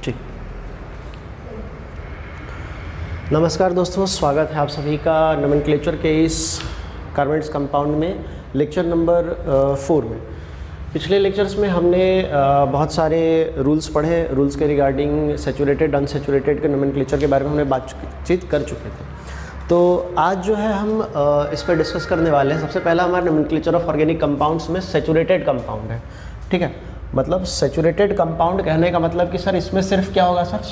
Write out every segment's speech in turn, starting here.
ठीक। नमस्कार दोस्तों, स्वागत है आप सभी का नोमेनक्लेचर के इस कार्बोनेट्स कंपाउंड में लेक्चर नंबर 4 में। पिछले लेक्चर्स में हमने बहुत सारे रूल्स पढ़े, रूल्स के रिगार्डिंग सैचुरेटेड अनसैचुरेटेड के नोमेनक्लेचर के बारे में हमने बातचीत कर चुके थे। तो आज जो है हम इस पर डिस्कस करने वाले हैं। सबसे पहला हमारा नोमेनक्लेचर ऑफ ऑर्गेनिक कंपाउंड्स में सैचुरेटेड कंपाउंड है, ठीक है। मतलब सैचुरेटेड कंपाउंड कहने का मतलब कि सर इसमें सिर्फ क्या होगा सर,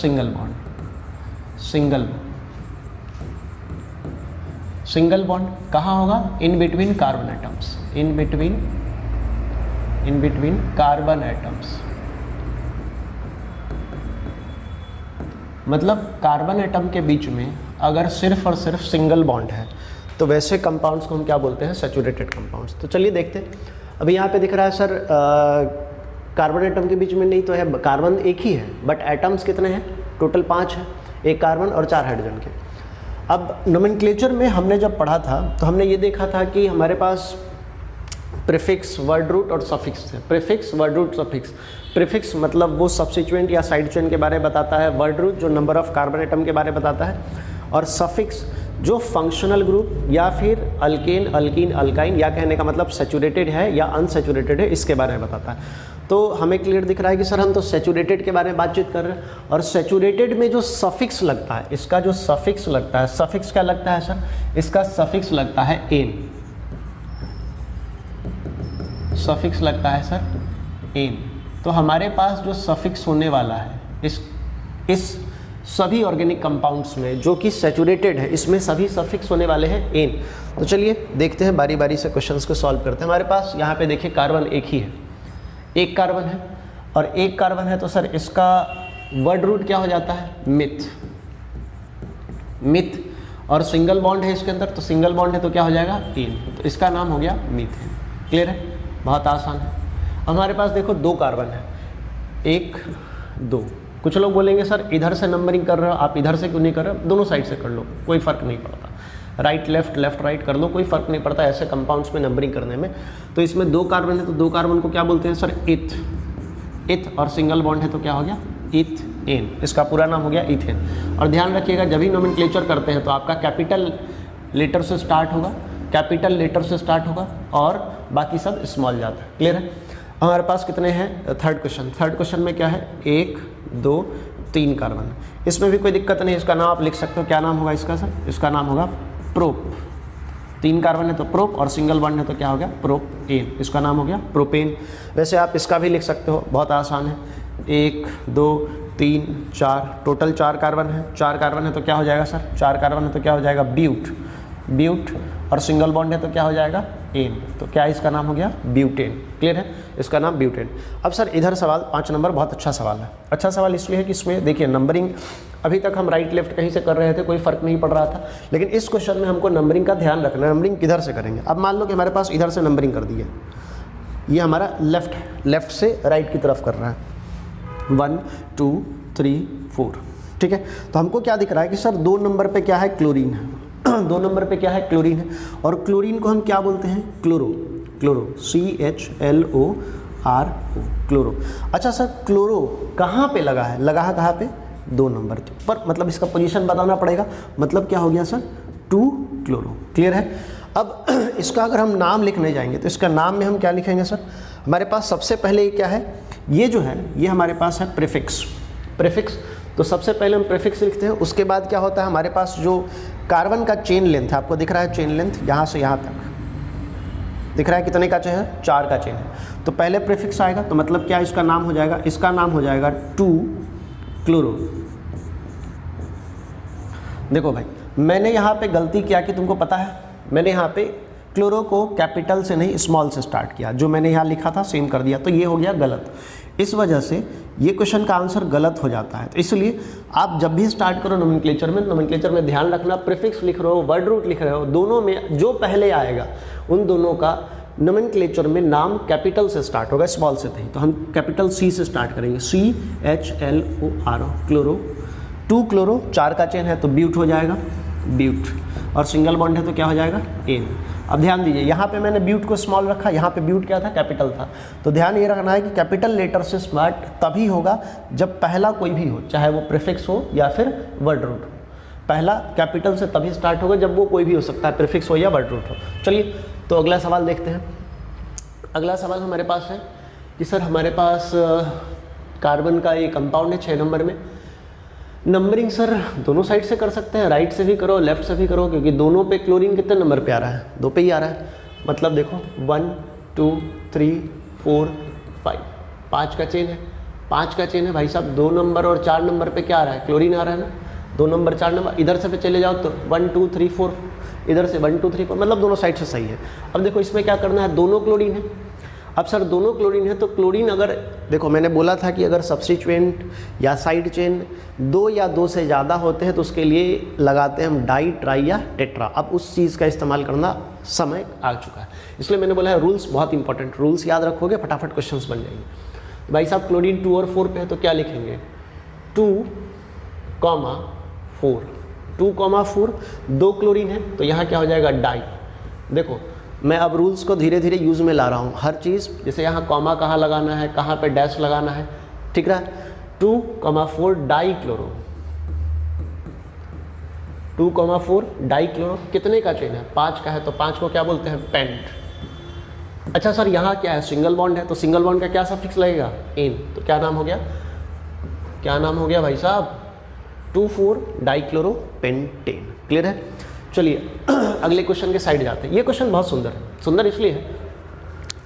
सिंगल बॉन्ड कहाँ होगा, in between carbon atoms, in between carbon atoms. मतलब कार्बन एटम के बीच में अगर सिर्फ और सिर्फ सिंगल बॉन्ड है तो वैसे कंपाउंड्स को हम क्या बोलते हैं, सैचुरेटेड कंपाउंड्स। तो चलिए देखते हैं। अभी यहाँ पे दिख रहा है सर कार्बन एटम के बीच में नहीं तो है, कार्बन एक ही है बट एटम्स कितने हैं, टोटल 5 है, एक कार्बन और 4 हाइड्रोजन के। अब नोमेनक्लेचर में हमने जब पढ़ा था तो हमने ये देखा था कि हमारे पास प्रीफिक्स, वर्ड रूट और सफिक्स थे। Prefix, word root, suffix. Prefix मतलब वो सब्स्टिट्यूएंट या साइड चेन के बारे में बताता है, वर्ड रूट जो नंबर ऑफ कार्बन एटम के बारे में बताता है, और सफिक्स जो फंक्शनल ग्रुप या फिर अल्केन, अल्कीन, अल्काइन, या कहने का मतलब सैचुरेटेड है या अनसैचुरेटेड है, इसके बारे में बताता है। तो हमें क्लियर दिख रहा है कि सर हम तो सैचुरेटेड के बारे में बातचीत कर रहे हैं, और सैचुरेटेड में जो सफिक्स लगता है, इसका जो सफिक्स लगता है, सफिक्स क्या लगता है सर, इसका सफिक्स लगता है एन, सफिक्स लगता है सर एन। तो हमारे पास जो सफिक्स होने वाला है इस सभी ऑर्गेनिक कंपाउंड्स में जो कि सैचुरेटेड है, इसमें सभी सफिक्स होने वाले हैं एन। तो चलिए देखते हैं, बारी बारी से क्वेश्चंस को सॉल्व करते हैं। हमारे पास यहाँ पे देखिए कार्बन एक ही है, एक कार्बन है, और एक कार्बन है तो सर इसका वर्ड रूट क्या हो जाता है, मिथ, और सिंगल बॉन्ड है इसके अंदर, तो सिंगल बॉन्ड है तो क्या हो जाएगा, एन, तो इसका नाम हो गया मीथेन। क्लियर है, बहुत आसान है। हमारे पास देखो 2 कार्बन है, 1 2। कुछ लोग बोलेंगे सर इधर से नंबरिंग कर रहे हो आप, इधर से क्यों नहीं कर रहे हो, दोनों साइड से कर लो, कोई फ़र्क नहीं पड़ता, राइट लेफ्ट, लेफ्ट राइट कर लो, कोई फ़र्क नहीं पड़ता ऐसे कंपाउंड्स में नंबरिंग करने में। तो इसमें 2 कार्बन है तो 2 कार्बन को क्या बोलते हैं सर, इथ, और सिंगल बॉन्ड है तो क्या हो गया, इथेन, इसका पूरा नाम हो गया इथेन। और ध्यान रखिएगा जब भी नोमेनक्लेचर करते हैं तो आपका कैपिटल लेटर से स्टार्ट होगा, और बाकी सब स्मॉल जाता है। क्लियर है। हमारे पास कितने हैं, थर्ड क्वेश्चन में क्या है, 1 2 3 कार्बन। इसमें भी कोई दिक्कत नहीं, इसका नाम आप लिख सकते हो, क्या नाम होगा इसका सर, इसका नाम होगा प्रोप। 3 कार्बन है तो प्रोप, और सिंगल बॉन्ड है तो क्या हो गया, प्रोपेन, इसका नाम हो गया प्रोपेन। वैसे आप इसका भी लिख सकते हो, बहुत आसान है, 1 2 3 4, टोटल 4 कार्बन है, 4 कार्बन है तो क्या हो जाएगा सर, 4 कार्बन है तो क्या हो जाएगा, ब्यूट, और सिंगल बॉन्ड है तो क्या हो जाएगा, एन, तो क्या इसका नाम हो गया, ब्यूटेन। क्लियर है, इसका नाम ब्यूटेन। अब सर इधर सवाल 5 नंबर बहुत अच्छा सवाल है। अच्छा सवाल इसलिए है कि इसमें देखिए नंबरिंग अभी तक हम राइट लेफ्ट कहीं से कर रहे थे, कोई फ़र्क नहीं पड़ रहा था, लेकिन इस क्वेश्चन में हमको नंबरिंग का ध्यान रखना है, नंबरिंग किधर से करेंगे। अब मान लो कि हमारे पास इधर से नंबरिंग कर दी है, ये हमारा लेफ्ट से राइट की तरफ कर रहा है, 1 2 3 4, ठीक है। तो हमको क्या दिख रहा है कि सर 2 नंबर पे क्या है, क्लोरीन है, 2 नंबर पे क्या है, क्लोरीन है, और क्लोरीन को हम क्या बोलते हैं, क्लोरो, CHLORO, क्लोरो। अच्छा सर क्लोरो कहाँ पे लगा है, कहाँ पे, 2 नंबर पर, मतलब इसका पोजीशन बताना पड़ेगा, मतलब क्या हो गया सर, 2 क्लोरो। क्लियर है। अब इसका अगर हम नाम लिखने जाएंगे तो इसका नाम में हम क्या लिखेंगे सर, हमारे पास सबसे पहले क्या है, ये जो है ये हमारे पास है प्रीफिक्स, तो सबसे पहले हम प्रीफिक्स लिखते हैं। उसके बाद क्या होता है, हमारे पास जो कार्बन का चेन लेंथ है, आपको दिख रहा है चेन लेंथ, यहाँ से यहाँ तक दिख रहा है, कितने का चेन है, 4 का चेन है, तो पहले प्रीफिक्स आएगा, तो मतलब क्या इसका नाम हो जाएगा, इसका नाम हो जाएगा 2 क्लोरो। देखो भाई मैंने यहाँ पे गलती किया कि तुमको पता है, मैंने यहाँ पे क्लोरो को कैपिटल से नहीं स्मॉल से स्टार्ट किया, जो मैंने यहाँ लिखा था सेम कर दिया, तो ये हो गया गलत। इस वजह से ये क्वेश्चन का आंसर गलत हो जाता है। तो इसलिए आप जब भी स्टार्ट करो नोमेनक्लेचर में ध्यान रखना, प्रीफिक्स लिख रहे हो, वर्ड रूट लिख रहे हो, दोनों में जो पहले आएगा उन दोनों का नोमेनक्लेचर में नाम कैपिटल से स्टार्ट होगा, स्मॉल से नहीं। तो हम कैपिटल C से स्टार्ट करेंगे, CHLORO, क्लोरो। 2 क्लोरो, 4 का चेन है तो ब्यूट हो जाएगा, ब्यूट, और सिंगल बॉन्ड है तो क्या हो जाएगा, एन। अब ध्यान दीजिए, यहाँ पे मैंने ब्यूट को स्मॉल रखा, यहाँ पे ब्यूट क्या था, कैपिटल था। तो ध्यान ये रखना है कि कैपिटल लेटर से स्टार्ट तभी होगा जब पहला कोई भी हो, चाहे वो प्रीफिक्स हो या फिर वर्ड रूट हो। पहला कैपिटल से तभी स्टार्ट होगा जब वो कोई भी हो सकता है, प्रीफिक्स हो या वर्ड रूट हो। चलिए तो अगला सवाल देखते हैं। अगला सवाल हमारे पास है कि सर हमारे पास कार्बन का ये कंपाउंड है 6 नंबर में। नंबरिंग सर दोनों साइड से कर सकते हैं, राइट से भी करो लेफ्ट से भी करो, क्योंकि दोनों पे क्लोरीन कितने नंबर पे आ रहा है, 2 पे ही आ रहा है। मतलब देखो 1 2 3 4 5, 5 का चेन है, 5 का चेन है भाई साहब। 2 नंबर और 4 नंबर पे क्या आ रहा है, क्लोरीन आ रहा है ना। 2 नंबर 4 नंबर इधर से पे चले जाओ तो 1 2 3 4, इधर से 1 2 3 4, मतलब दोनों साइड से सही है। अब देखो इसमें क्या करना है, दोनों क्लोरीन है। अब सर दोनों क्लोरीन है तो क्लोरीन अगर देखो मैंने बोला था कि अगर सब्स्टिट्यूएंट या साइड चेन 2 या 2 से ज़्यादा होते हैं तो उसके लिए लगाते हैं हम डाई, ट्राई या टेट्रा। अब उस चीज़ का इस्तेमाल करना समय आ चुका है, इसलिए मैंने बोला है रूल्स बहुत इंपॉर्टेंट, रूल्स याद रखोगे फटाफट क्वेश्चंस बन जाएंगे। भाई साहब क्लोरीन 2 और 4 पे है तो क्या लिखेंगे, 2, 4, 2, 4, 2 क्लोरीन है तो यहाँ क्या हो जाएगा, डाई। देखो मैं अब रूल्स को धीरे धीरे यूज़ में ला रहा हूँ, हर चीज़ जैसे यहाँ कॉमा कहाँ लगाना है, कहाँ पे डैश लगाना है, ठीक है। 2, 4 डाई क्लोरो, 2, 4 डाई क्लोरो कितने का चेन है, 5 का है तो 5 को क्या बोलते हैं, पेंट। अच्छा सर यहाँ क्या है, सिंगल बॉन्ड है तो सिंगल बॉन्ड का क्या सफिक्स लगेगा, एन। तो क्या नाम हो गया, क्या नाम हो गया भाई साहब, 2, 4 डाई क्लोरो पेंटेन। क्लियर है। चलिए अगले क्वेश्चन के साइड जाते हैं। ये क्वेश्चन बहुत सुंदर है, सुंदर इसलिए है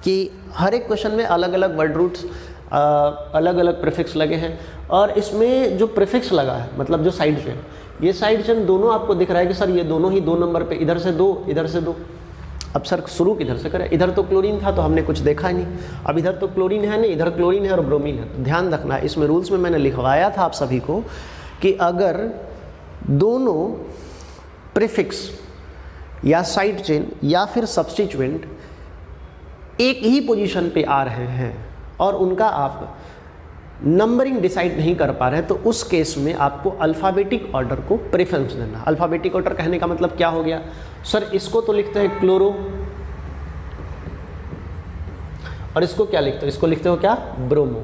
कि हर एक क्वेश्चन में अलग अलग वर्ड रूट्स, अलग अलग प्रीफिक्स लगे हैं, और इसमें जो प्रीफिक्स लगा है मतलब जो साइड चेन, ये साइड चेन दोनों आपको दिख रहा है कि सर ये दोनों ही 2 नंबर पे, इधर से 2 इधर से 2। अब सर शुरू किधर से करें, इधर तो क्लोरीन था तो हमने कुछ देखा ही नहीं, अब इधर तो क्लोरीन है नहीं, इधर क्लोरीन है और ब्रोमीन है। तो ध्यान रखना इसमें रूल्स में मैंने लिखवाया था आप सभी को कि अगर दोनों प्रीफिक्स या साइड चेन या फिर सब्स्टिट्यूएंट एक ही पोजीशन पे आ रहे हैं और उनका आप नंबरिंग डिसाइड नहीं कर पा रहे हैं तो उस केस में आपको अल्फ़ाबेटिक ऑर्डर को प्रेफरेंस देना। अल्फ़ाबेटिक ऑर्डर कहने का मतलब क्या हो गया, सर इसको तो लिखते हैं क्लोरो और इसको क्या लिखते हो, इसको लिखते हो क्या, ब्रोमो।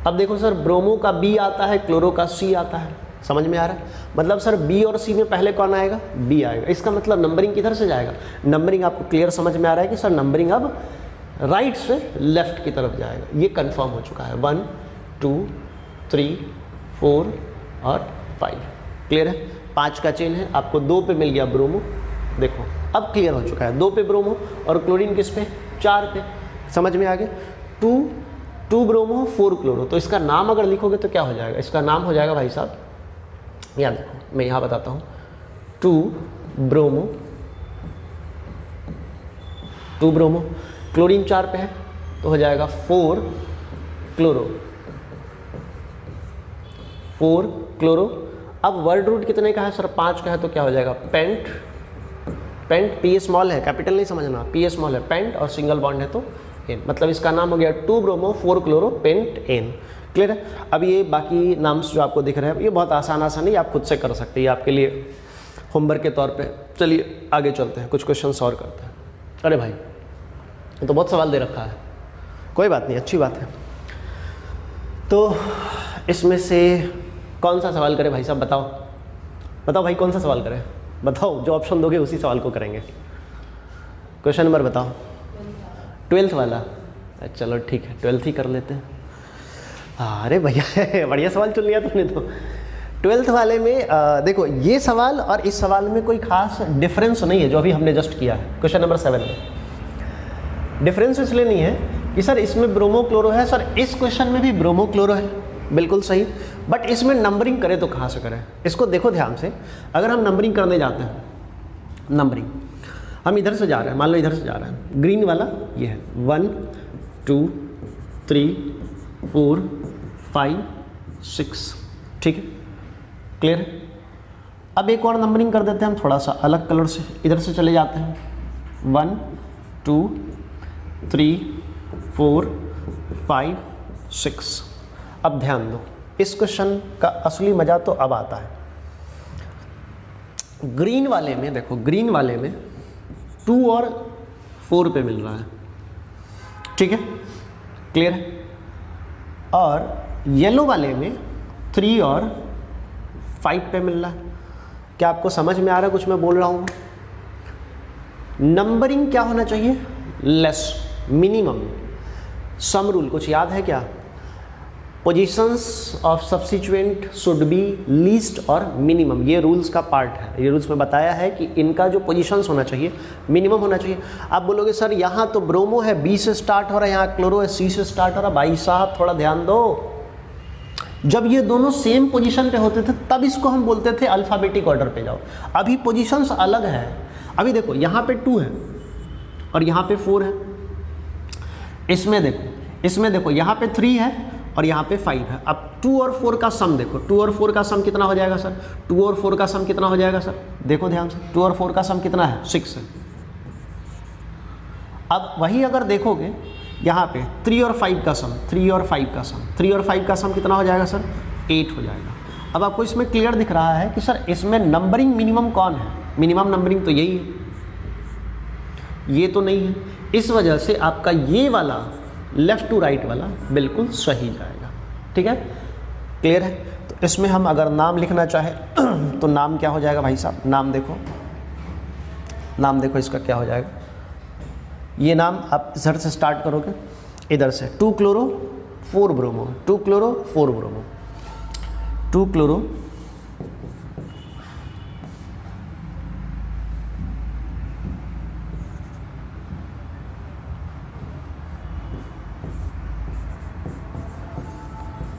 अब देखो सर ब्रोमो का बी आता है, क्लोरो का सी आता है, समझ में आ रहा है। मतलब सर बी और सी में पहले कौन आएगा, बी आएगा। इसका मतलब नंबरिंग किधर से जाएगा, नंबरिंग आपको क्लियर समझ में आ रहा है कि सर नंबरिंग अब राइट से लेफ्ट की तरफ जाएगा। ये कंफर्म हो चुका है, 1 2 3 4 और 5। क्लियर है। 5 का चेन है, आपको 2 पे मिल गया ब्रोमो। देखो अब क्लियर हो चुका है, 2 पे ब्रोमो और क्लोरीन किस पे, 4 पे। समझ में आ गया। 2 ब्रोमो 4 क्लोरो। तो इसका नाम अगर लिखोगे तो क्या हो जाएगा, इसका नाम हो जाएगा भाई साहब, यहाँ देखो मैं यहाँ बताता हूँ, 2 ब्रोमो, क्लोरीन 4 पे है तो हो जाएगा 4 क्लोरो। अब वर्ड रूट कितने का है सर, 5 का है तो क्या हो जाएगा, पेंट। पी स्मॉल है, कैपिटल नहीं समझना, पी स्मॉल है, पेंट और सिंगल बॉन्ड है तो एन। मतलब इसका नाम हो गया 2 bromo 4 chloro pent ene. Clear है। अब ये बाकी नाम्स जो आपको दिख रहे हैं ये बहुत आसान है, आप खुद से कर सकते हैं, ये आपके लिए होमवर्क के तौर पे। चलिए आगे चलते हैं, कुछ क्वेश्चन और करते हैं। अरे भाई ये तो बहुत सवाल दे रखा है, कोई बात नहीं, अच्छी बात है। तो इसमें से कौन सा सवाल करें भाई साहब, बताओ भाई कौन सा सवाल करें, बताओ, जो ऑप्शन दोगे उसी सवाल को करेंगे। क्वेश्चन नंबर बताओ, 12th वाला। चलो ठीक है 12th ही कर लेते हैं। अरे भैया बढ़िया सवाल चुन लिया तुमने तो। 12th वाले में देखो ये सवाल और इस सवाल में कोई खास डिफरेंस नहीं है जो अभी हमने जस्ट किया है। क्वेश्चन नंबर 7 में डिफरेंस इसलिए नहीं है कि सर इसमें ब्रोमो क्लोरो है, सर इस क्वेश्चन में भी ब्रोमो क्लोरो है, बिल्कुल सही, बट इसमें नंबरिंग करें तो कहाँ से करें, इसको देखो ध्यान से। अगर हम नंबरिंग करने जाते हैं, नंबरिंग हम इधर से जा रहे हैं, मान लो इधर से जा रहे हैं, ग्रीन वाला ये है 1 2 3 4 5 6, ठीक है, क्लियर है। अब एक और नंबरिंग कर देते हैं हम थोड़ा सा अलग कलर से, इधर से चले जाते हैं 1 2 3 4 5 6। अब ध्यान दो, इस क्वेश्चन का असली मजा तो अब आता है। ग्रीन वाले में देखो, ग्रीन वाले में 2 और 4 पे मिल रहा है, ठीक है, क्लियर है। और येलो वाले में 3 और 5 पे मिल रहा है। क्या आपको समझ में आ रहा है कुछ मैं बोल रहा हूँ? नंबरिंग क्या होना चाहिए? Less, minimum. सम रूल कुछ याद है क्या? Positions of substituent should be least और मिनिमम, ये रूल्स का पार्ट है। ये रूल्स में बताया है कि इनका जो पोजीशंस होना चाहिए मिनिमम होना चाहिए। आप बोलोगे सर यहाँ तो ब्रोमो है बी से स्टार्ट हो रहा है, यहाँ क्लोरो है सी से स्टार्ट हो रहा है। भाई साहब थोड़ा ध्यान दो, जब ये दोनों सेम पोजीशन पे होते थे तब इसको हम बोलते थे अल्फ़ाबेटिक ऑर्डर पे जाओ। अभी पोजीशंस अलग है। अभी देखो यहाँ पे 2 है और यहाँ पे 4 है। इसमें देखो यहाँ पे 3 है और यहाँ पे 5 है। अब 2 और 4 का सम देखो, 2 और 4 का सम कितना हो जाएगा सर? 2 और 4 का सम कितना हो जाएगा सर? देखो ध्यान से, 2 और 4 का सम कितना है? 6 है। अब वही अगर देखोगे यहाँ पे 3 और 5 का सम, 3 और 5 का सम, 3 और 5 का सम कितना हो जाएगा सर? 8 हो जाएगा। अब आपको इसमें क्लियर दिख रहा है कि सर इसमें नंबरिंग मिनिमम कौन है? मिनिमम नंबरिंग तो यही है, ये तो नहीं है। इस वजह से आपका ये वाला लेफ़्ट टू राइट वाला बिल्कुल सही जाएगा, ठीक है, क्लियर है। तो इसमें हम अगर नाम लिखना चाहें तो नाम क्या हो जाएगा भाई साहब? नाम देखो, नाम देखो इसका क्या हो जाएगा। ये नाम आप इधर से स्टार्ट करोगे, इधर से 2 chloro 4 bromo, 2 chloro 4 bromo, 2 chloro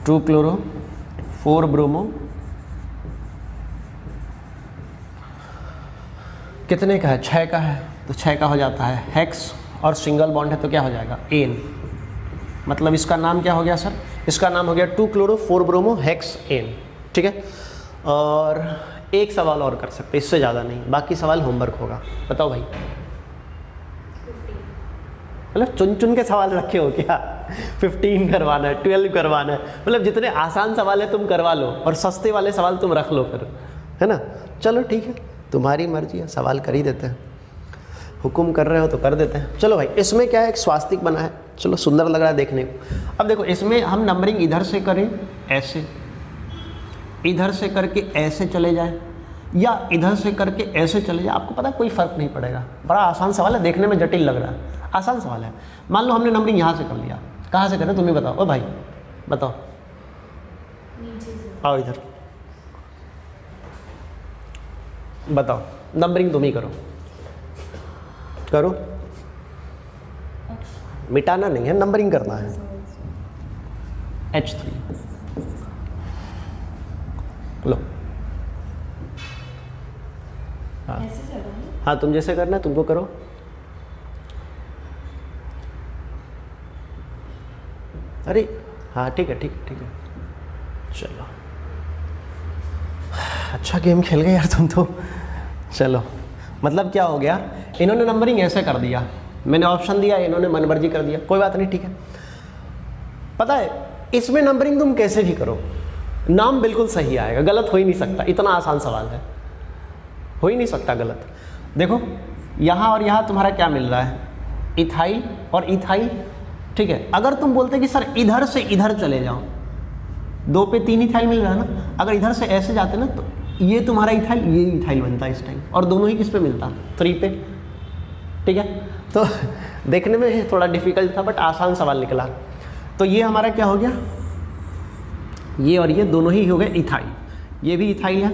2 chloro 4 bromo, कितने का है? 6 का है, तो 6 का हो जाता है हेक्स, और सिंगल बॉन्ड है तो क्या हो जाएगा? एन। मतलब इसका नाम क्या हो गया सर? इसका नाम हो गया 2 क्लोरो 4 ब्रोमो हेक्स एन, ठीक है। और एक सवाल और कर सकते, इससे ज़्यादा नहीं, बाकी सवाल होमवर्क होगा। बताओ भाई, मतलब चुन चुन के सवाल रखे हो क्या? 15 करवाना है, 12 करवाना है, मतलब जितने आसान सवाल है तुम करवा लो और सस्ते वाले सवाल तुम रख लो फिर, है ना। चलो ठीक है, तुम्हारी मर्जी है, सवाल कर ही देते हैं, हुक्म कर रहे हो तो कर देते हैं। चलो भाई, इसमें क्या है, एक स्वास्तिक बना है, चलो सुंदर लग रहा है देखने को। अब देखो इसमें हम नंबरिंग इधर से करें ऐसे, इधर से करके ऐसे चले जाए, या इधर से करके ऐसे चले जाए, आपको पता है कोई फ़र्क नहीं पड़ेगा। बड़ा आसान सवाल है, देखने में जटिल लग रहा है, आसान सवाल है। मान लो हमने नंबरिंग यहाँ से कर लिया, कहाँ से करें तुम ही बताओ। ओ भाई बताओ, आओ इधर बताओ, नंबरिंग तुम ही करो, करो, मिटाना नहीं है, नंबरिंग करना है। H3 लो, हाँ तुम जैसे करना है तुमको करो। अरे हाँ ठीक है, ठीक है, ठीक है, चलो अच्छा गेम खेल गए यार तुम तो। चलो मतलब क्या हो गया, इन्होंने नंबरिंग ऐसे कर दिया, मैंने ऑप्शन दिया, इन्होंने मनमर्जी कर दिया, कोई बात नहीं, ठीक है। पता है इसमें नंबरिंग तुम कैसे भी करो, नाम बिल्कुल सही आएगा, गलत हो ही नहीं सकता, इतना आसान सवाल है, हो ही नहीं सकता गलत। देखो यहाँ और यहाँ तुम्हारा क्या मिल रहा है? इथाइल और इथाइल, ठीक है। अगर तुम बोलते कि सर इधर से इधर चले जाओ, 2 पे 3 इथाइल मिल रहा है ना, अगर इधर से ऐसे जाते ना तो ये तुम्हारा इथाइल, ये इथाइल बनता है इस टाइम, और दोनों ही किस पे मिलता? 3 पे, ठीक है। तो देखने में थोड़ा डिफिकल्ट था बट आसान सवाल निकला। तो ये हमारा क्या हो गया, ये और ये दोनों ही हो गए इथाइल, ये भी इथाइल है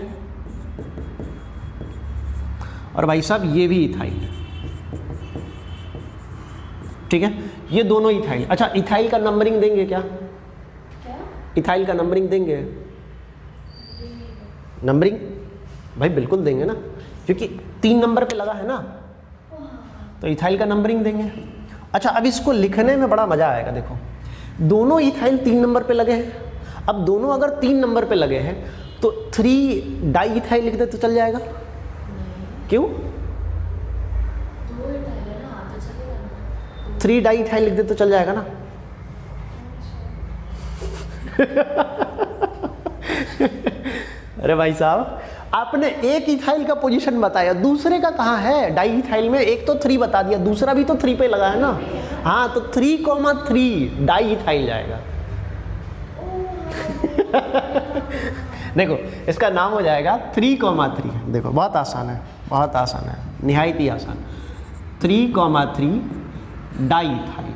और भाई साहब ये भी इथाइल है, ठीक है, ये दोनों इथाइल। अच्छा इथाइल का नंबरिंग देंगे क्या? इथाइल का नंबरिंग देंगे? नंबरिंग भाई बिल्कुल देंगे ना, क्योंकि 3 नंबर पे लगा है ना, तो इथाइल का नंबरिंग देंगे। अच्छा अब इसको लिखने में बड़ा मजा आएगा। देखो दोनों इथाइल 3 नंबर पे लगे हैं, अब दोनों अगर 3 नंबर पे लगे हैं तो 3 डाई इथाइल लिख दे तो चल जाएगा। क्यों? 3 डाई इथाइल लिख दे तो चल जाएगा ना। अरे भाई साहब आपने एक इथाइल का पोजीशन बताया, दूसरे का कहाँ है? डाई इथाइल में एक तो 3 बता दिया, दूसरा भी तो 3 पे लगा है ना। हाँ, तो 3,3 डाई इथाइल जाएगा। देखो इसका नाम हो जाएगा 3,3। देखो बहुत आसान है, बहुत आसान है, निहायत ही आसान। 3,3 डाई इथाइल।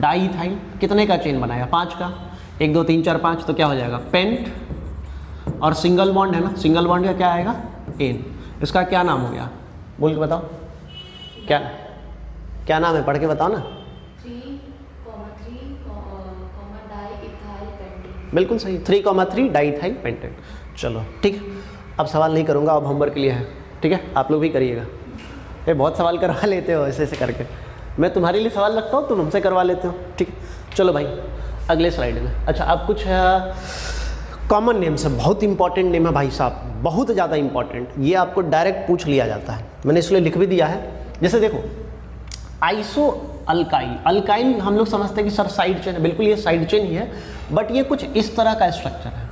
डाई इथाइल कितने का चेन बनाया? 5 का। 1 2 3 4 5, तो क्या हो जाएगा? पेंट। और सिंगल बॉन्ड है ना, सिंगल बॉन्ड का क्या आएगा? एन। इसका क्या नाम हो गया? बोल के बताओ, क्या क्या नाम है? पढ़ के बताओ ना। 3,3 डाइइथाइल पेंटेन। बिल्कुल सही, 3,3 डाइइथाइल पेंटेन। चलो ठीक है, अब सवाल नहीं करूँगा, अब होमवर्क के लिए है, ठीक है? आप लोग भी करिएगा। ये बहुत सवाल करवा लेते हो ऐसे ऐसे करके। मैं तुम्हारे लिए सवाल रखता हूँ, तुम हमसे करवा लेते हो, ठीक है? चलो भाई अगले स्लाइड में। अच्छा, अब कुछ कॉमन नेम्स है, बहुत इंपॉर्टेंट नेम है भाई साहब, बहुत ज़्यादा इंपॉर्टेंट। ये आपको डायरेक्ट पूछ लिया जाता है, मैंने इसलिए लिख भी दिया है। जैसे देखो आइसो अल्काइल। अल्काइल हम लोग समझते हैं कि सर साइड चेन है, बिल्कुल ये साइड चेन ही है, बट ये कुछ इस तरह का स्ट्रक्चर है।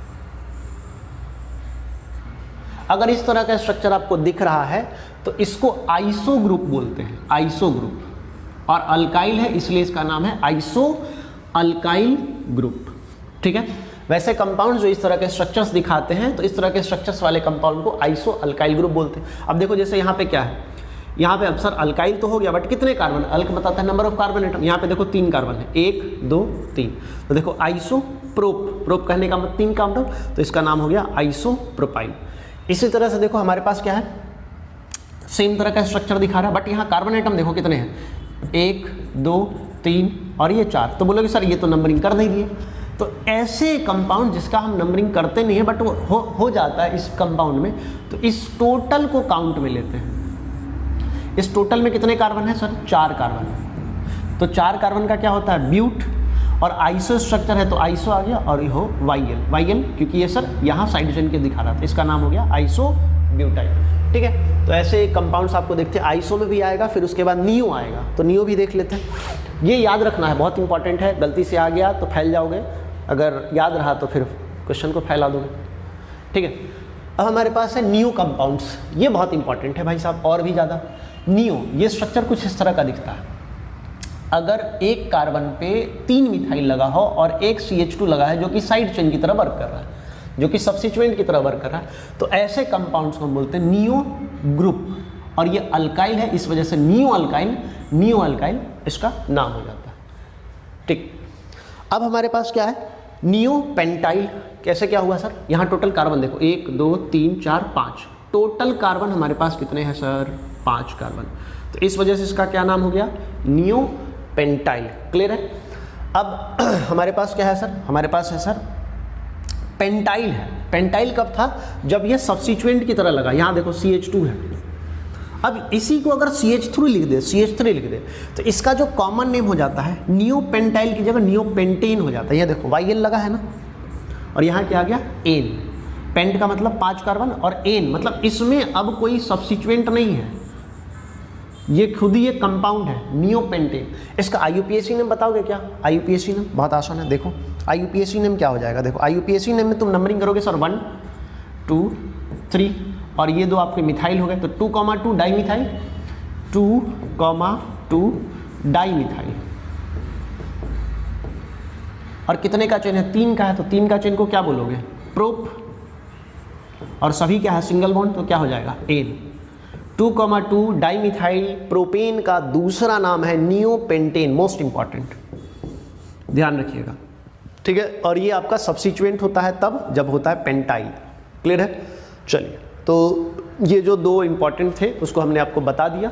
अगर इस तरह का स्ट्रक्चर आपको दिख रहा है तो इसको आइसो ग्रुप बोलते हैं, आइसो ग्रुप। और अल्काइल है इसलिए इसका नाम है आइसो अल्काइल ग्रुप, ठीक है? वैसे कंपाउंड जो इस तरह के स्ट्रक्चर्स दिखाते हैं, तो इस तरह के स्ट्रक्चर्स वाले कंपाउंड को आइसो अल्काइल ग्रुप बोलते हैं। अब देखो जैसे यहाँ पे क्या है, यहाँ पे अब सर अल्काइल तो हो गया, बट कितने कार्बन? अल्क बताता है नंबर ऑफ कार्बन एटम। यहाँ पे देखो 3 कार्बन है, 1 2 3। तो देखो आइसो प्रोप, प्रोप कहने का मतलब 3 का मतलब, तो इसका नाम हो गया आइसो प्रोपाइल। इसी तरह से देखो हमारे पास क्या है, सेम तरह का स्ट्रक्चर दिखा रहा है, बट यहाँ कार्बन एटम देखो कितने हैं, 1 2 3 और ये 4। तो बोलोगे सर ये तो नंबरिंग कर नहीं दिए। तो ऐसे कंपाउंड जिसका हम नंबरिंग करते नहीं है बट वो हो जाता है इस कंपाउंड में, तो इस टोटल को काउंट में लेते हैं। इस टोटल में कितने कार्बन है सर? 4 कार्बन। तो 4 कार्बन का क्या होता है? ब्यूट। और आइसो स्ट्रक्चर है तो आइसो आ गया, और ये हो वाइएल। वाइएल क्योंकि ये सर यहाँ साइड चेन के दिखा रहा था, इसका नाम हो गया आइसो ब्यूटाइल, ठीक है? तो ऐसे कंपाउंड्स आपको देखते हैं, आइसो में भी आएगा, फिर उसके बाद नियो आएगा, तो नियो भी देख लेते हैं। ये याद रखना है, बहुत इंपॉर्टेंट है, गलती से आ गया तो फैल जाओगे, अगर याद रहा तो फिर क्वेश्चन को फैला दोगे, ठीक है? अब हमारे पास है नियो कंपाउंड्स, ये बहुत इंपॉर्टेंट है भाई साहब, और भी ज़्यादा। नियो, ये स्ट्रक्चर कुछ इस तरह का दिखता है। अगर एक कार्बन पे 3 मिथाइल लगा हो और एक CH2 लगा है जो कि साइड चेन की तरह वर्क कर रहा है, जो कि सब्स्टिट्यूएंट की तरह वर्क कर रहा है, तो ऐसे कंपाउंड्स को हम बोलते हैं नियो ग्रुप। और ये अल्काइल है, इस वजह से नियो अल्काइल इसका नाम हो जाता है, ठीक? अब हमारे पास क्या है? Neo pentyl. कैसे क्या हुआ सर? यहाँ टोटल कार्बन देखो 1 2 3 4 5, टोटल कार्बन हमारे पास कितने हैं सर? 5 कार्बन। तो इस वजह से इसका क्या नाम हो गया? Neo pentyl. क्लियर है? अब हमारे पास क्या है सर? हमारे पास है सर पेंटाइल है। पेंटाइल कब था? जब ये सब्स्टिट्यूएंट की तरह लगा। यहाँ देखो CH2 है, अब इसी को अगर CH3 लिख दे तो इसका जो कॉमन नेम हो जाता है नियो पेंटाइल की जगह नियो पेंटेन हो जाता है। ये देखो वाइएल लगा है ना, और यहाँ क्या आ गया? एन। पेंट का मतलब 5 कार्बन, और एन मतलब इसमें अब कोई सब्स्टिट्यूएंट नहीं है, ये खुद ही एक कंपाउंड है, नियो पेंटेन। इसका IUPAC नेम बताओगे क्या? IUPAC नेम बहुत आसान है, देखो IUPAC नेम क्या हो जाएगा? देखो IUPAC नेम में तुम नंबरिंग करोगे सर 1 2 3, और ये 2 आपके मिथाइल हो गए, तो 2,2 डाई मिथाइल, 2,2 डाई मिथाइल। और कितने का चेन है? 3 का है, तो 3 का चेन को क्या बोलोगे? प्रोप। और सभी क्या है? सिंगल बॉन्ड, तो क्या हो जाएगा? एन। 2,2 डाई मिथाइल प्रोपेन का दूसरा नाम है नियो पेंटेन, मोस्ट इंपॉर्टेंट, ध्यान रखिएगा, ठीक है? और ये आपका सब्स्टिट्यूएंट होता है तब जब होता है पेंटाइल। क्लियर है? चलिए, तो ये जो 2 इंपॉर्टेंट थे उसको हमने आपको बता दिया।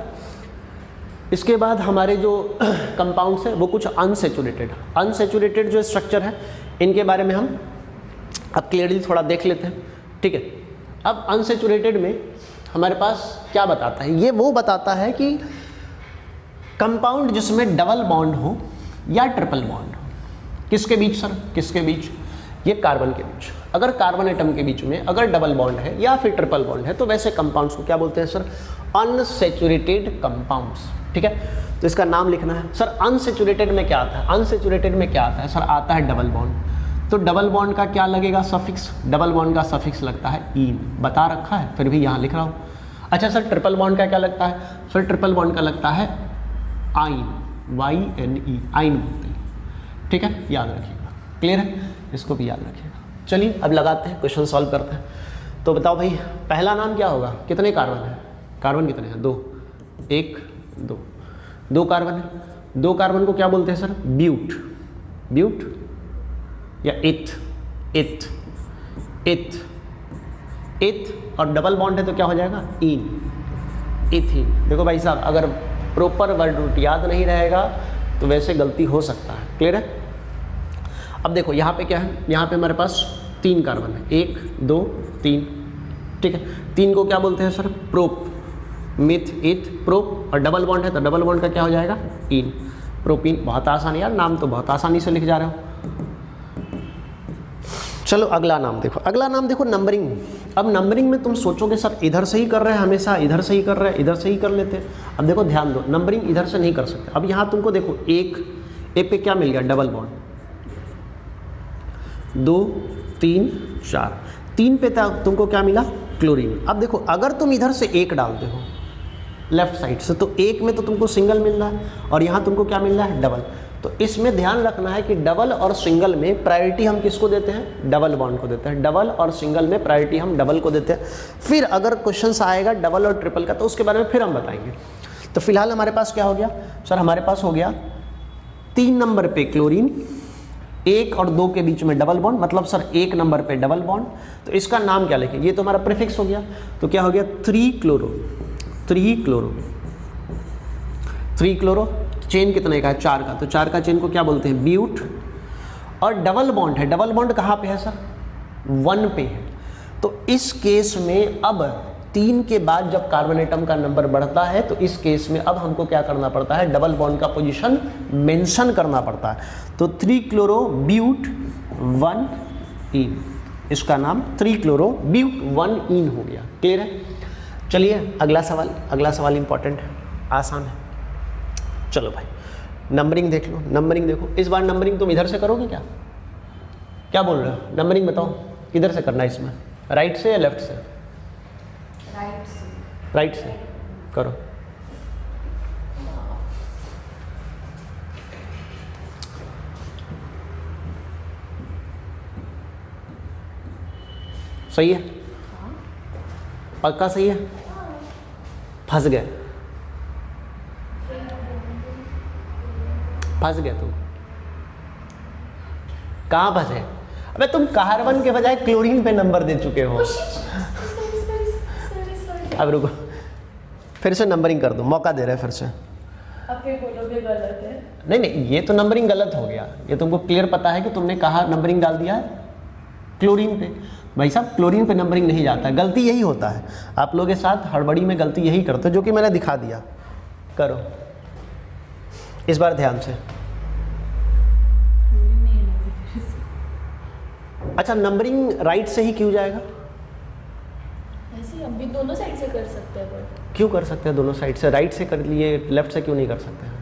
इसके बाद हमारे जो कंपाउंड्स हैं वो कुछ अनसेचुरेटेड जो स्ट्रक्चर है इनके बारे में हम अब क्लियरली थोड़ा देख लेते हैं, ठीक है? अब अनसेचुरेटेड में हमारे पास क्या बताता है? ये वो बताता है कि कंपाउंड जिसमें डबल बॉन्ड हो या ट्रिपल बॉन्ड हो। किसके बीच सर? किसके बीच? ये कार्बन के बीच। अगर कार्बन एटम के बीच में अगर डबल बॉन्ड है या फिर ट्रिपल बॉन्ड है तो वैसे कंपाउंड्स को क्या बोलते हैं सर? अनसेचुरेटेड कंपाउंड्स, ठीक है? तो इसका नाम लिखना है। सर अनसेचुरेटेड में क्या आता है? अनसेचुरेटेड में क्या आता है सर? आता है डबल बॉन्ड। तो डबल बॉन्ड का क्या लगेगा सफिक्स, डबल बॉन्ड का सफिक्स लगता है इन, बता रखा है फिर भी यहाँ लिख रहा हूँ। अच्छा सर ट्रिपल बॉन्ड का क्या लगता है, सर ट्रिपल बॉन्ड का लगता है आइन, YNE, आइन बोलते हैं, ठीक है, याद रखिएगा, क्लियर है, इसको भी याद रखिएगा। चलिए अब लगाते हैं, क्वेश्चन सॉल्व करते हैं। तो बताओ भाई पहला नाम क्या होगा, कितने कार्बन है, कार्बन कितने हैं, 2, 1 2, 2 कार्बन है, 2 कार्बन को क्या बोलते हैं सर, ब्यूट, ब्यूट या इथ, इथ, इथ, इथ, और डबल बॉन्ड है तो क्या हो जाएगा, इन, इथीन। देखो भाई साहब अगर प्रॉपर वर्ड रूट याद नहीं रहेगा तो वैसे गलती हो सकता है, क्लियर है। अब देखो यहाँ पे क्या है, यहाँ पे हमारे पास 3 कार्बन है, 1 2 3, ठीक है, 3 को क्या बोलते हैं सर, प्रोप, मिथ, इथ, प्रोप, और डबल बॉन्ड है तो डबल बॉन्ड का क्या हो जाएगा, इन, प्रोपीन। बहुत आसान यार, नाम तो बहुत आसानी से लिख जा रहे हो। चलो अगला नाम देखो, अगला नाम देखो नंबरिंग। अब नंबरिंग में तुम सोचोगे सर इधर से ही कर रहे हैं हमेशा, इधर से ही कर रहे हैं, इधर से ही कर लेते हैं। अब देखो ध्यान दो, नंबरिंग इधर से नहीं कर सकते। अब यहाँ तुमको देखो 1 ए पे क्या मिल गया, डबल बॉन्ड, 2 3 4, 3 पे तुमको क्या मिला, क्लोरीन। अब देखो अगर तुम इधर से 1 डालते हो लेफ्ट साइड से तो 1 में तो तुमको सिंगल मिल रहा है और यहाँ तुमको क्या मिल रहा है, डबल। तो इसमें ध्यान रखना है कि डबल और सिंगल में प्रायोरिटी हम किसको देते हैं, डबल बॉन्ड को देते हैं। डबल और सिंगल में प्रायोरिटी हम डबल को देते हैं। फिर अगर क्वेश्चन आएगा डबल और ट्रिपल का तो उसके बारे में फिर हम बताएंगे। तो फिलहाल हमारे पास क्या हो गया सर, हमारे पास हो गया 3 नंबर पे क्लोरीन, 1 और 2 के बीच में डबल बॉन्ड, मतलब सर 1 नंबर पे डबल बॉन्ड। तो इसका नाम क्या लिखें, ये तो हमारा प्रीफिक्स हो गया। तो क्या हो गया, 3 क्लोरो, 3 क्लोरो, 3 क्लोरो। चेन कितने का है, 4 का, तो 4 का चेन को क्या बोलते हैं, ब्यूट। और डबल बॉन्ड है, डबल बॉन्ड कहाँ पे है सर, 1 पे है। तो इस केस में अब 3 के बाद जब कार्बन एटम का नंबर बढ़ता है तो इस केस में अब हमको क्या करना पड़ता है, डबल बॉन्ड का पोजीशन मेंशन करना पड़ता है। तो 3 क्लोरो ब्यूट 1 इन, इसका नाम 3 क्लोरो ब्यूट 1 इन हो गया। क्लियर है। चलिए अगला सवाल, अगला सवाल इंपॉर्टेंट है, आसान है। चलो भाई नंबरिंग देख लो, नंबरिंग देखो। इस बार नंबरिंग तुम इधर से करोगे क्या, क्या बोल रहे हो, नंबरिंग बताओ किधर से करना है इसमें, राइट से या लेफ्ट से, राइट से, राइट से करो। सही है, पक्का सही है, फंस गए, फंस गए तुम, कहाँ फंसे, अबे तुम कार्बन के बजाय क्लोरीन पे नंबर दे चुके हो। अब रुको, फिर से नंबरिंग कर दो, मौका दे रहे हैं फिर से। अब फिर बोलोगे गलत है। नहीं नहीं, ये तो नंबरिंग गलत हो गया, ये तुमको क्लियर पता है कि तुमने कहा नंबरिंग डाल दिया है क्लोरीन पे। भाई साहब क्लोरीन पे नंबरिंग नहीं जाता है, गलती यही होता है, आप लोगों के साथ हड़बड़ी में गलती यही करते हो, जो कि मैंने दिखा दिया। करो इस बार ध्यान से। अच्छा नंबरिंग राइट से ही क्यों जाएगा, ऐसे हम भी दोनों साइड से कर सकते हैं, बट क्यों कर सकते हैं दोनों साइड से, राइट से कर लिए लेफ्ट से क्यों नहीं कर सकते हैं,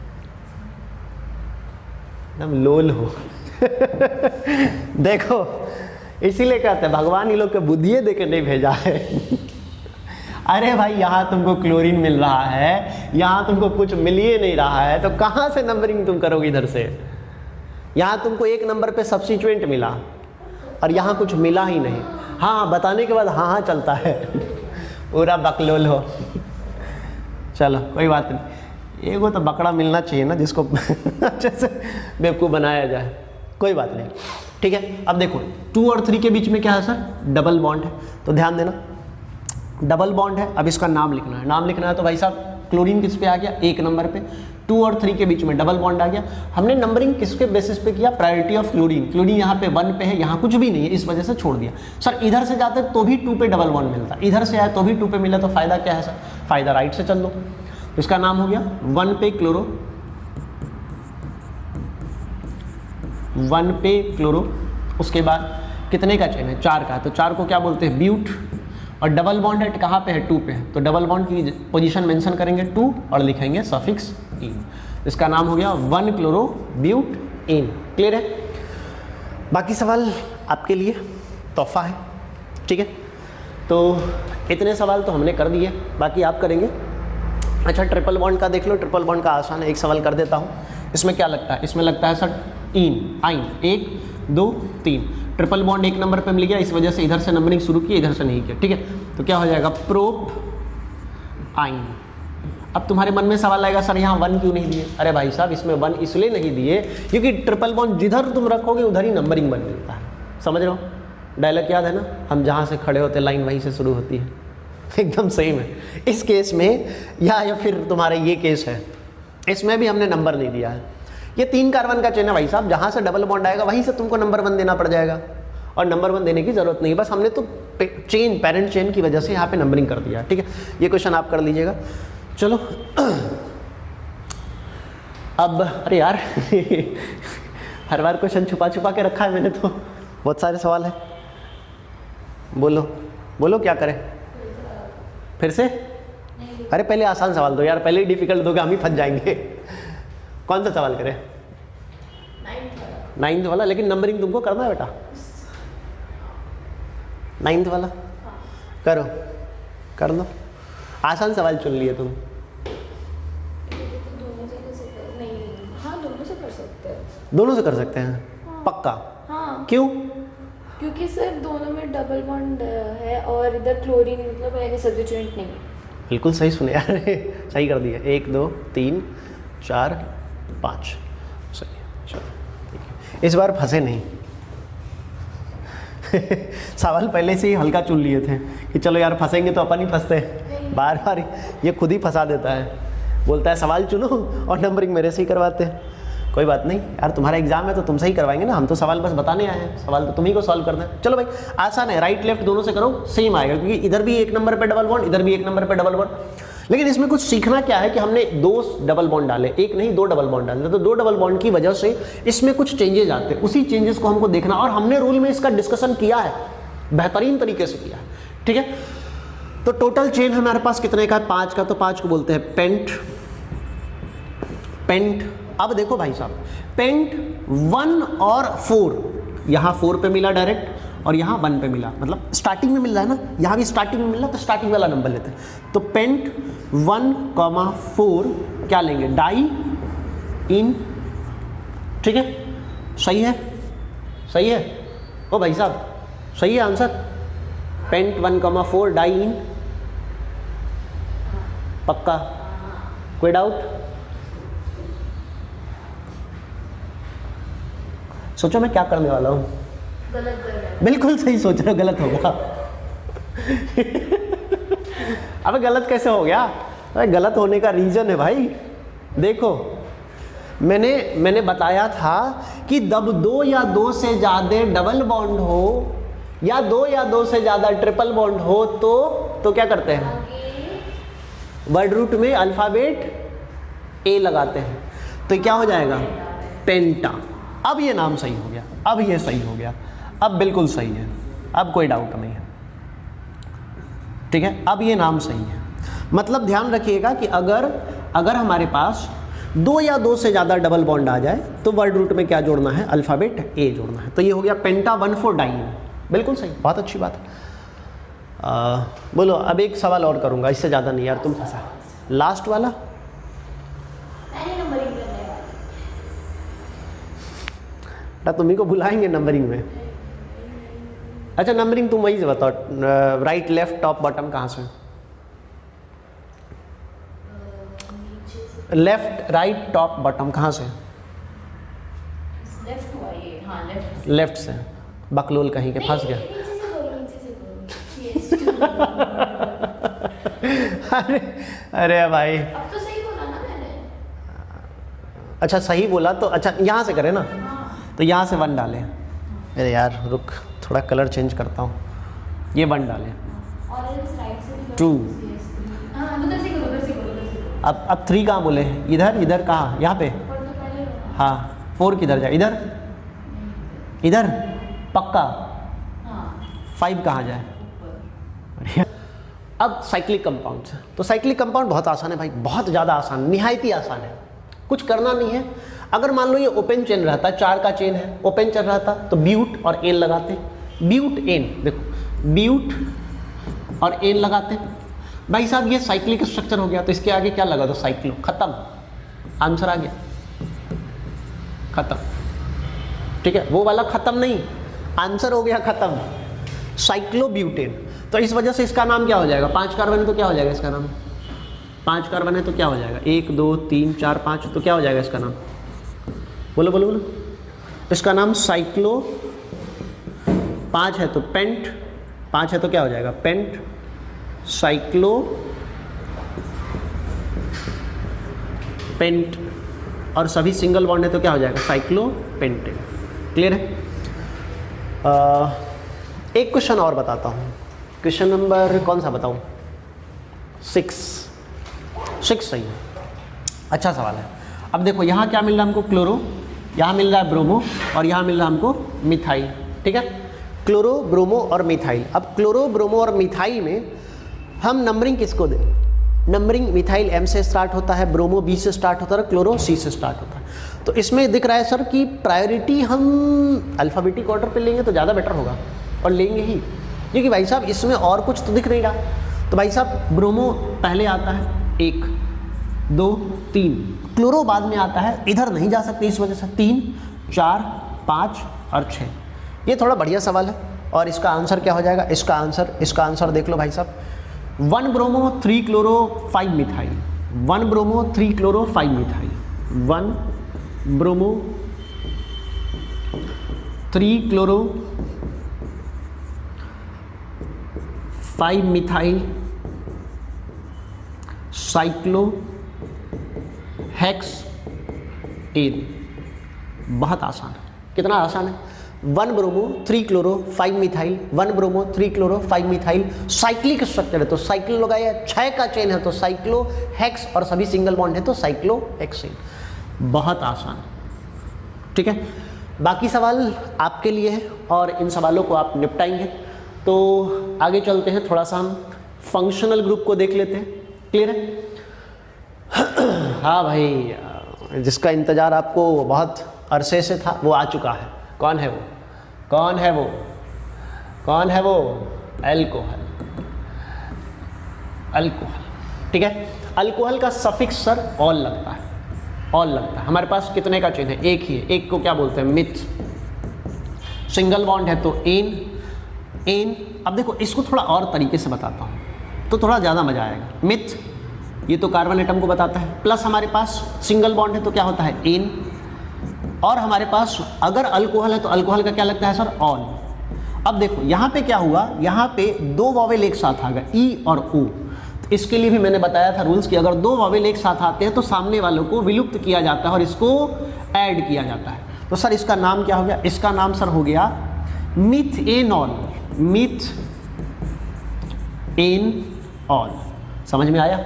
एकदम लोल हो। देखो इसीलिए कहते हैं भगवान ये लोग के बुद्धिये दे के नहीं भेजा है। अरे भाई यहाँ तुमको क्लोरीन मिल रहा है, यहाँ तुमको कुछ मिल ही नहीं रहा है, तो कहाँ से नंबरिंग तुम करोगे इधर से। यहाँ तुमको 1 नंबर पे सब्स्टिट्यूएंट मिला और यहाँ कुछ मिला ही नहीं। हाँ बताने के बाद हाँ चलता है, पूरा बकलोल हो। चलो कोई बात नहीं, एगो तो बकरा मिलना चाहिए ना जिसको अच्छे से बेवकूफ़ बनाया जाए, कोई बात नहीं, ठीक है। अब देखो 2 और 3 के बीच में क्या है सर, डबल बॉन्ड है। तो ध्यान देना डबल बॉन्ड है, अब इसका नाम लिखना है, नाम लिखना है। तो भाई साहब क्लोरीन किस पे आ गया, 1 नंबर पे। 2 और 3 के बीच में डबल बॉन्ड आ गया। हमने नंबरिंग किसके बेसिस पे किया, प्रायोरिटी ऑफ क्लोरीन। क्लोरीन यहाँ पे 1 पे है, यहाँ कुछ भी नहीं है, इस वजह से छोड़ दिया। सर इधर से जाते तो भी 2 पे डबल बॉन्ड मिलता, इधर से आए तो भी 2 पे मिला, तो फायदा क्या है सर, फायदा राइट से चल लो। इसका नाम हो गया 1 पे क्लोरो, 1 पे क्लोरो। उसके बाद कितने का चेन है, 4 का, तो 4 को क्या बोलते हैं, ब्यूट। और डबल बॉन्ड है कहाँ पे है, 2 पे है, तो डबल बॉन्ड की पोजीशन मेंशन करेंगे 2 और लिखेंगे सफिक्स इन। इसका नाम हो गया 1 क्लोरो ब्यूट इन। क्लियर है। बाकी सवाल आपके लिए तोहफा है, ठीक है। तो इतने सवाल तो हमने कर दिए, बाकी आप करेंगे। अच्छा, ट्रिपल बॉन्ड का देख लो। ट्रिपल बॉन्ड का आसान है, एक सवाल कर देता हूँ। इसमें क्या लगता है? इसमें लगता है सर आइन 1 2 3। ट्रिपल बॉन्ड एक नंबर पे मिल गया, इस वजह से इधर से नंबरिंग शुरू की, इधर से नहीं किया, ठीक है। तो क्या हो जाएगा? प्रोप आइन। अब तुम्हारे मन में सवाल आएगा, सर यहाँ 1 क्यों नहीं दिए? अरे भाई साहब, इसमें 1 इसलिए नहीं दिए क्योंकि ट्रिपल बॉन्ड जिधर तुम रखोगे उधर ही नंबरिंग 1 मिलता है। समझ रहे हो? डायलॉग याद है ना, हम जहाँ से खड़े होते लाइन वहीं से शुरू होती है। एकदम सही में इस केस में या फिर तुम्हारे ये केस है, इसमें भी हमने नंबर नहीं दिया है। ये 3 कार्बन का चेन है भाई साहब, जहाँ से डबल बॉन्ड आएगा वहीं से तुमको नंबर 1 देना पड़ जाएगा, और नंबर 1 देने की ज़रूरत नहीं, बस हमने तो चेन, पेरेंट चेन की वजह से यहाँ पे नंबरिंग कर दिया, ठीक है। ये क्वेश्चन आप कर लीजिएगा। चलो अब, अरे यार हर बार क्वेश्चन छुपा छुपा के रखा है मैंने, तो बहुत सारे सवाल है। बोलो बोलो क्या करें फिर से? अरे पहले आसान सवाल दो यार, पहले ही डिफिकल्ट दोगे हम ही फंस जाएंगे। कौन सा सवाल करें? 9th वाला। लेकिन नंबरिंग तुमको करना है बेटा, 9th वाला करो, कर लो। आसान सवाल चुन लिए तुम। दोनों से कर सकते हैं? हाँ। पक्का? हाँ। क्यों? क्योंकि सर दोनों में डबल बॉन्ड है और इधर क्लोरीन मतलब यानी सब्स्टिट्यूएंट नहीं है। बिल्कुल सही सुने यार सही कर दिया। 1 2 3 4 5 सही। चलो ठीक है, इस बार फंसे नहीं सवाल पहले से ही हल्का चुन लिए थे कि चलो यार फंसेंगे तो अपन ही फंसते हैं। बार बार ये खुद ही फंसा देता है, बोलता है सवाल चुनो और नंबरिंग मेरे से ही करवाते हैं। कोई बात नहीं यार, तुम्हारा एग्जाम है तो तुमसे ही करवाएंगे ना, हम तो सवाल बस बताने आए हैं, सवाल तो तुम ही को सॉल्व करना है। चलो भाई आसान है, राइट लेफ्ट दोनों से करो सेम आएगा, क्योंकि इधर भी 1 नंबर पे डबल बॉन्ड, इधर भी 1 नंबर पे डबल बॉन्ड। लेकिन इसमें कुछ सीखना क्या है कि हमने 2 डबल बॉन्ड डाले, 1 नहीं 2 डबल बॉन्ड डाले, तो 2 डबल बॉन्ड की वजह से इसमें कुछ चेंजेस आते हैं, उसी चेंजेस को हमको देखना, और हमने रूल में इसका डिस्कशन किया है, बेहतरीन तरीके से किया है, ठीक है। तो टोटल चेन हमारे पास कितने का है? 5 का। तो 5 को बोलते हैं पेंट। पेंट। अब देखो भाई साहब, पेंट 1 और 4, यहाँ 4 पे मिला डायरेक्ट और यहाँ 1 पे मिला, मतलब स्टार्टिंग में मिल रहा है ना, यहाँ भी स्टार्टिंग में मिल रहा है, तो स्टार्टिंग वाला नंबर लेते हैं। तो पेंट 1,4 क्या लेंगे? डाई इन, ठीक है। सही है? सही है ओ भाई साहब, सही है आंसर। पेंट 1,4 डाई इन, पक्का? कोई डाउट? सोचो मैं क्या करने वाला हूँ। गलत कर रहा है। बिल्कुल सही सोच रहे हो, गलत होगा अबे गलत कैसे हो गया? अबे गलत होने का रीजन है भाई, देखो मैंने बताया था कि जब 2 या 2 से ज़्यादा डबल बॉन्ड हो या 2 या 2 से ज़्यादा ट्रिपल बॉन्ड हो तो क्या करते हैं? वर्ड रूट में अल्फ़ाबेट ए लगाते हैं, तो क्या हो जाएगा? पेंटा। अब ये नाम सही हो गया, अब ये सही हो गया, अब बिल्कुल सही है, अब कोई डाउट नहीं है, ठीक है। अब ये नाम सही है। मतलब ध्यान रखिएगा कि अगर हमारे पास 2 या 2 से ज़्यादा डबल बॉन्ड आ जाए तो वर्ड रूट में क्या जोड़ना है? अल्फ़ाबेट ए जोड़ना है। तो ये हो गया पेंटा 1,4 डाइन। बिल्कुल सही, बहुत अच्छी बात है। बोलो अब एक सवाल और करूँगा, इससे ज़्यादा नहीं यार, तुम फंसा। लास्ट वाला तुम्ही को बुलाएंगे नंबरिंग में। अच्छा नंबरिंग तुम वहीं से बताओ, राइट लेफ्ट टॉप बॉटम कहाँ से? लेफ्ट राइट टॉप बॉटम कहाँ से? लेफ्ट हुआ ये, हाँ लेफ्ट। लेफ्ट से। बकलोल कहीं के फंस गया। अरे भाई अब तो सही बोला ना मैंने। अच्छा सही बोला तो अच्छा यहाँ से करें ना, तो यहाँ से 1 डालें। अरे यार रुक, थोड़ा कलर चेंज करता हूँ, ये 1 डालें। टू। अब 3 कहाँ बोले? इधर कहाँ? यहाँ पे। हाँ 4 किधर जाए? इधर पक्का। 5 कहाँ जाए? अब साइक्लिक कंपाउंड से, तो साइक्लिक कंपाउंड बहुत आसान है भाई, बहुत ज़्यादा आसान, निहायती आसान है, कुछ करना नहीं है। अगर मान लो ये ओपन चेन रहता, 4 का चेन है, ओपन चेन रहता तो ब्यूट और एन लगाते, ब्यूट एन, देखो ब्यूट और एन लगाते। भाई साहब ये साइक्लिक स्ट्रक्चर हो गया, तो इसके आगे क्या लगा दो, साइक्लो, खत्म, आंसर आ गया, खत्म। ठीक है, वो वाला खत्म नहीं, आंसर हो गया खत्म, साइक्लोब्यूटेन। तो इस वजह से इसका नाम क्या हो जाएगा, 5 कार्बन है तो क्या हो जाएगा इसका नाम, 5 कार्बन है तो क्या हो जाएगा, 1 2 3 4 5, तो क्या हो जाएगा इसका नाम, बोलो बोलो बोलो। इसका नाम साइक्लो, 5 है तो पेंट, 5 है तो क्या हो जाएगा, पेंट, साइक्लो पेंट, और सभी सिंगल बॉन्ड है तो क्या हो जाएगा, साइक्लो पेंटेन। क्लियर है। एक क्वेश्चन और बताता हूँ, क्वेश्चन नंबर कौन सा बताऊँ, 6 सही है, अच्छा सवाल है। अब देखो यहाँ क्या मिल रहा है हमको, क्लोरो, यहाँ मिल रहा है ब्रोमो, और यहाँ मिल रहा है हमको मिथाइल। ठीक है, क्लोरो, ब्रोमो और मिथाइल। अब क्लोरो, ब्रोमो और मिथाइल में हम नंबरिंग किसको दें, नंबरिंग मिथाइल M से स्टार्ट होता है, ब्रोमो B से स्टार्ट होता है, क्लोरो C से स्टार्ट होता है। तो इसमें दिख रहा है सर कि प्रायोरिटी हम अल्फ़ाबेटिक ऑर्डर पे लेंगे तो ज़्यादा बेटर होगा, और लेंगे ही, क्योंकि भाई साहब इसमें और कुछ तो दिख नहीं रहा। तो भाई साहब ब्रोमो पहले आता है, 1 2 3, क्लोरो बाद में आता है, इधर नहीं जा सकते इस वजह से, 3 4 5 और 6। ये थोड़ा बढ़िया सवाल है, और इसका आंसर क्या हो जाएगा, इसका आंसर देख लो भाई साहब, 1 bromo 3 chloro 5 methyl, 1 bromo 3 chloro 5 methyl, 1 bromo 3 chloro 5 methyl cyclo hex ene. बहुत आसान है, कितना आसान है, 1 bromo 3 chloro 5 methyl, 1 bromo 3 chloro 5 methyl, cyclic structure है तो साइक्लो लगाया, 6 का चेन है तो साइक्लो हेक्स, और सभी सिंगल बॉन्ड है तो साइक्लो हेक्सेन। बहुत आसान, ठीक है। बाकी सवाल आपके लिए है और इन सवालों को आप निपटाएंगे। तो आगे चलते हैं, थोड़ा सा हम फंक्शनल ग्रुप को देख लेते हैं। क्लियर है? हाँ भाई, जिसका इंतज़ार आपको बहुत अरसे से था वो आ चुका है। कौन है वो, कौन है वो, कौन है वो? अल्कोहल। अल्कोहल, ठीक है। अल्कोहल का सफिक्स सर ऑल लगता है, ऑल लगता है। हमारे पास कितने का चेन है? एक ही है। एक को क्या बोलते हैं? मिथ। सिंगल बॉन्ड है तो एन। एन, अब देखो इसको थोड़ा और तरीके से बताता हूँ तो थोड़ा ज़्यादा मज़ा आएगा। मिथ, ये तो कार्बन एटम को बताता है, प्लस हमारे पास सिंगल बॉन्ड है तो क्या होता है? एन। और हमारे पास अगर अल्कोहल है तो अल्कोहल का क्या लगता है सर? ऑल। अब देखो यहाँ पे क्या हुआ, यहाँ पे दो वॉवेल एक साथ आ गए, ई और ओ। तो इसके लिए भी मैंने बताया था रूल्स कि अगर दो वॉवेल एक साथ आते हैं तो सामने वालों को विलुप्त किया जाता है और इसको ऐड किया जाता है। तो सर इसका नाम क्या हो गया? इसका नाम सर हो गया मिथेनॉल। मिथेनॉल। समझ में आया?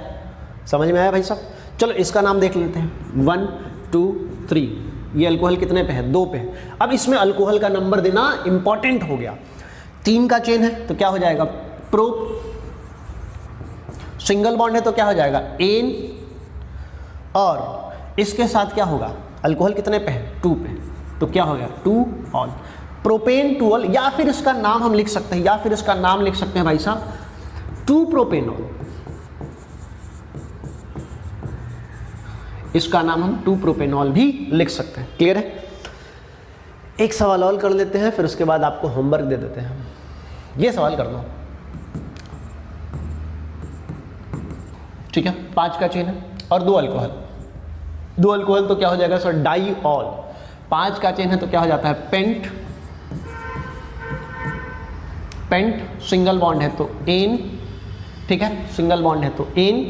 समझ में आया भाई साहब? चलो इसका नाम देख लेते हैं। 1 2 3। ये अल्कोहल कितने पे है? 2 पे है। अब इसमें अल्कोहल का नंबर देना इंपॉर्टेंट हो गया। 3 का चेन है तो क्या हो जाएगा? प्रोप। सिंगल बॉन्ड है तो क्या हो जाएगा? एन। और इसके साथ क्या होगा? अल्कोहल कितने पे है? 2 पे, तो क्या हो गया? 2 ऑल। प्रोपेन 2 ऑल, या फिर इसका नाम हम लिख सकते हैं, या फिर इसका नाम लिख सकते हैं भाई साहब 2 प्रोपेनॉल। इसका नाम हम 2 प्रोपेनॉल भी लिख सकते हैं। क्लियर है? एक सवाल और कर लेते हैं, फिर उसके बाद आपको होमवर्क दे देते हैं। ये सवाल कर दो, ठीक है। 5 का चेन है और 2 अल्कोहल। 2 अल्कोहल तो क्या हो जाएगा सर? डाईऑल। 5 का चेन है तो क्या हो जाता है? पेंट। पेंट, सिंगल बॉन्ड है तो एन, ठीक है। सिंगल बॉन्ड है तो एन।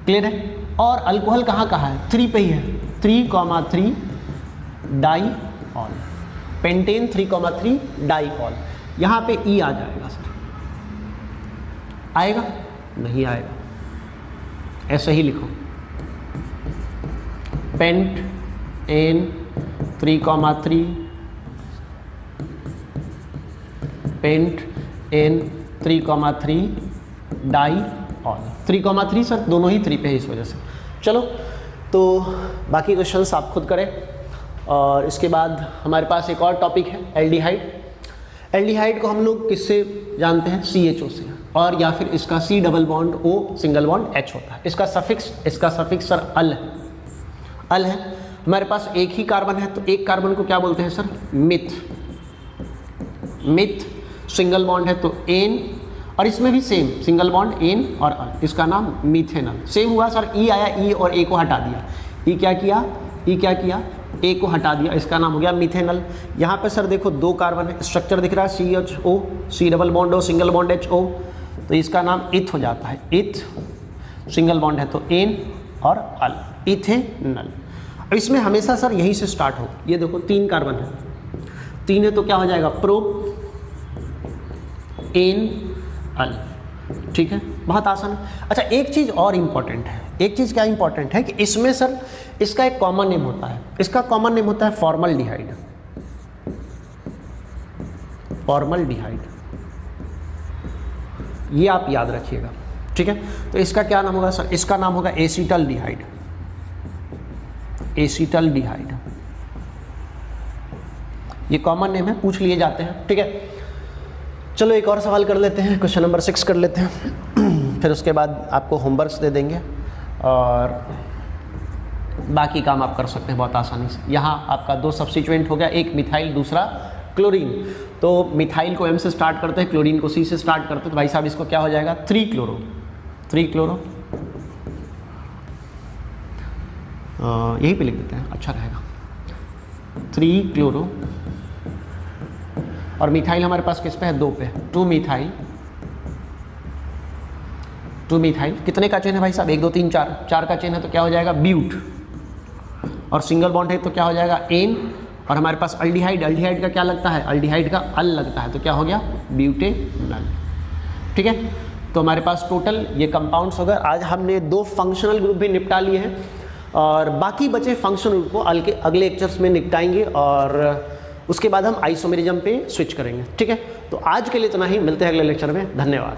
क्लियर है? और अल्कोहल कहाँ कहाँ है? 3 पे ही है। 3,3 डाईऑल। Pentane 3,3 diol. यहाँ पे ई आ जाएगा सर। आएगा? नहीं आएगा, ऐसे ही लिखो। Pent ene 3,3 pent ene 3,3 diol. 3,3 sir, दोनों ही 3 पे है इस वजह से। चलो, तो बाकी क्वेश्चंस आप खुद करें। और इसके बाद हमारे पास एक और टॉपिक है एल्डिहाइड। एल्डिहाइड को हम लोग किससे जानते हैं? CHO से, और या फिर इसका C double bond O single bond H होता है। इसका सफिक्स सर अल है, अल है। हमारे पास एक ही कार्बन है तो एक कार्बन को क्या बोलते हैं sir? Myth. Myth single bond है तो एन, और इसमें भी सेम सिंगल बॉन्ड एन और अल, इसका नाम मीथेनल। सेम हुआ सर, ई आया, ई और ए को हटा दिया, ई क्या किया, ए को हटा दिया, इसका नाम हो गया मीथेनल। यहाँ पे सर देखो दो कार्बन है, स्ट्रक्चर दिख रहा है CHO, C double bond O single bond HO, तो इसका नाम इथ हो जाता है, इथ। सिंगल बॉन्ड है तो एन और अल, इथेनल। अब इसमें हमेशा सर यहीं से स्टार्ट हो, ये देखो 3 कार्बन है, 3 है तो क्या हो जाएगा? प्रो एन अल, ठीक है, बहुत आसान है। अच्छा एक चीज़ और इम्पॉर्टेंट है, एक चीज़ क्या इम्पॉर्टेंट है कि इसमें सर इसका एक कॉमन नेम होता है, इसका कॉमन नेम होता है फॉर्मल्डिहाइड। फॉर्मल्डिहाइड, ये आप याद रखिएगा, ठीक है। तो इसका क्या नाम होगा सर? इसका नाम होगा एसीटल्डिहाइड। एसीटल्डिहाइड ये कॉमन नेम है, पूछ लिए जाते हैं, ठीक है। चलो एक और सवाल कर लेते हैं, क्वेश्चन नंबर 6 कर लेते हैं, फिर उसके बाद आपको होमवर्क्स दे देंगे और बाकी काम आप कर सकते हैं बहुत आसानी से। यहाँ आपका 2 सब्स्टिट्यूएंट हो गया, एक मिथाइल दूसरा क्लोरीन। तो मिथाइल को M से स्टार्ट करते हैं, क्लोरीन को C से स्टार्ट करते हैं, तो भाई साहब इसको क्या हो जाएगा? 3 क्लोरो। यहीं पे लिख देते हैं, अच्छा रहेगा, 3 क्लोरो। और मिथाइल हमारे पास किस पे है? 2 पे, 2 मिथाइल। कितने का चेन है भाई साहब? 1 2 3 4, 4 का चेन है तो क्या हो जाएगा? ब्यूट। और सिंगल बॉन्ड है तो क्या हो जाएगा? एन। और हमारे पास अल्डिहाइड का क्या लगता है? अल्डिहाइड का अल लगता है, तो क्या हो गया? ब्यूटेनल, ठीक है। तो हमारे पास टोटल ये कंपाउंड्स हो गए। आज हमने 2 फंक्शनल ग्रुप भी निपटा लिए हैं और बाकी बचे फंक्शनल ग्रुप को अगले लेक्चर्स में निपटाएंगे और उसके बाद हम आइसोमेरिज्म पे स्विच करेंगे, ठीक है। तो आज के लिए इतना ही, मिलते हैं अगले लेक्चर में, धन्यवाद।